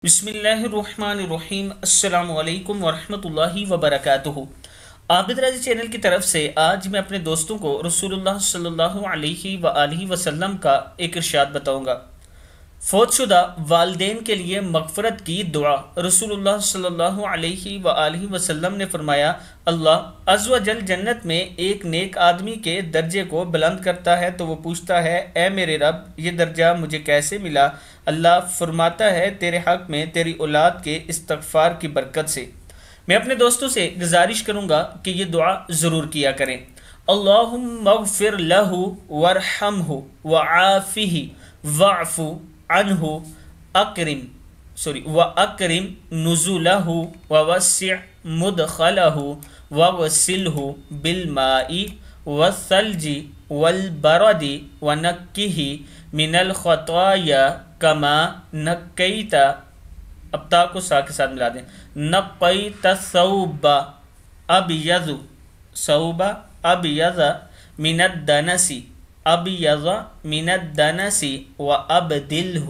بسم اللہ الرحمن الرحیم۔ السلام علیکم ورحمۃ اللہ وبرکاتہ۔ عابد راضی چینل کی طرف سے آج میں اپنے دوستوں کو رسول اللہ صلی اللہ علیہ وآلہ وسلم کا ایک ارشاد بتاؤں گا۔ فوت شدہ والدین کے لیے مغفرت کی دعا۔ رسول اللہ صلی اللہ علیہ وآلہ وسلم نے فرمایا، اللہ عز و جل جنت میں ایک نیک آدمی کے درجے کو بلند کرتا ہے تو وہ پوچھتا ہے، اے میرے رب، یہ درجہ مجھے کیسے ملا؟ اللہ فرماتا ہے، تیرے حق میں تیری اولاد کے استغفار کی برکت سے۔ میں اپنے دوستوں سے گزارش کروں گا کہ یہ دعا ضرور کیا کریں۔ اللہم اغفر لہ وارحمہ وعافہ واعف عنہ وَأَكْرِمْ نُزُلَهُ وَوَسِّعْ مُدْخَلَهُ وَغْسِلْهُ بِالْمَاءِ وَالثَّلْجِ وَالْبَرَدِ وَنَقِّهِ مِنَ الْخَطَايَا كَمَا نَقَّيْتَ، اب تا کو سا کے ساتھ ملا دیں، نَقَّيْتَ الثَّوْبَ أَبْيَضَ مِنَ الدَّنَسِ ابیض من الدنس وابدلہ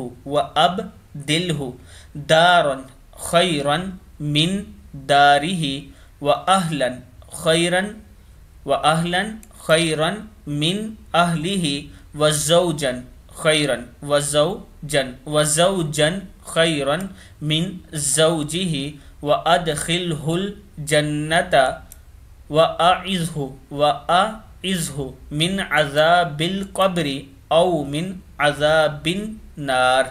دارا خیرا من دارہ واہلا خیرا من اہلہ وزوجا خیرا خیرا من زوجہ وادخلہ الجنۃ وَأَعِذْهُ من عذاب القبر او من عذاب النار۔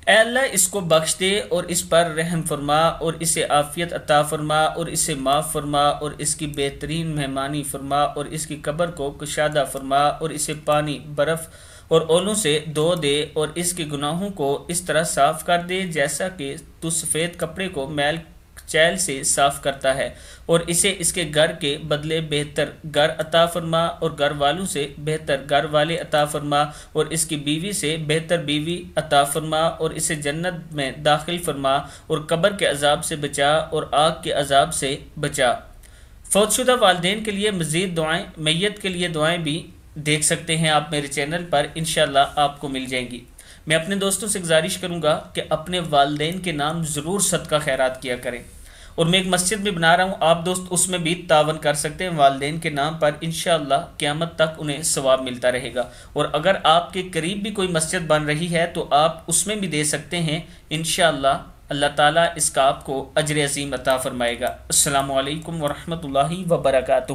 اے اللہ اس کو بخش دے اور اس پر رحم فرما اور اسے عافیت عطا فرما اور اسے معاف فرما اور اس کی بہترین مہمانی فرما اور اس کی قبر کو کشادہ فرما اور اسے پانی، برف اور اولوں سے دھو دے اور اس کے گناہوں کو اس طرح صاف کر دے جیسا کہ تو سفید کپڑے کو میل چیل سے صاف کرتا ہے، اور اسے اس کے گھر کے بدلے بہتر گھر عطا فرما اور گھر والوں سے بہتر گھر والے عطا فرما اور اس کی بیوی سے بہتر بیوی عطا فرما اور اسے جنت میں داخل فرما اور قبر کے عذاب سے بچا اور آگ کے عذاب سے بچا۔ فوت شدہ والدین کے لیے مزید دعائیں، میت کے لیے دعائیں بھی دیکھ سکتے ہیں آپ میرے چینل پر، انشاءاللہ آپ کو مل جائیں گی۔ میں اپنے دوستوں سے گزارش کروں گا کہ اپنے والدین کے نام ضرور صدقہ خیرات کیا کریں، اور میں ایک مسجد بھی بنا رہا ہوں، آپ دوست اس میں بھی تعاون کر سکتے ہیں والدین کے نام پر، انشاءاللہ قیامت تک انہیں ثواب ملتا رہے گا۔ اور اگر آپ کے قریب بھی کوئی مسجد بن رہی ہے تو آپ اس میں بھی دے سکتے ہیں، انشاءاللہ اللہ تعالیٰ اس کا آپ کو اجر عظیم عطا فرمائے گا۔ السلام علیکم ورحمۃ اللہ وبرکاتہ۔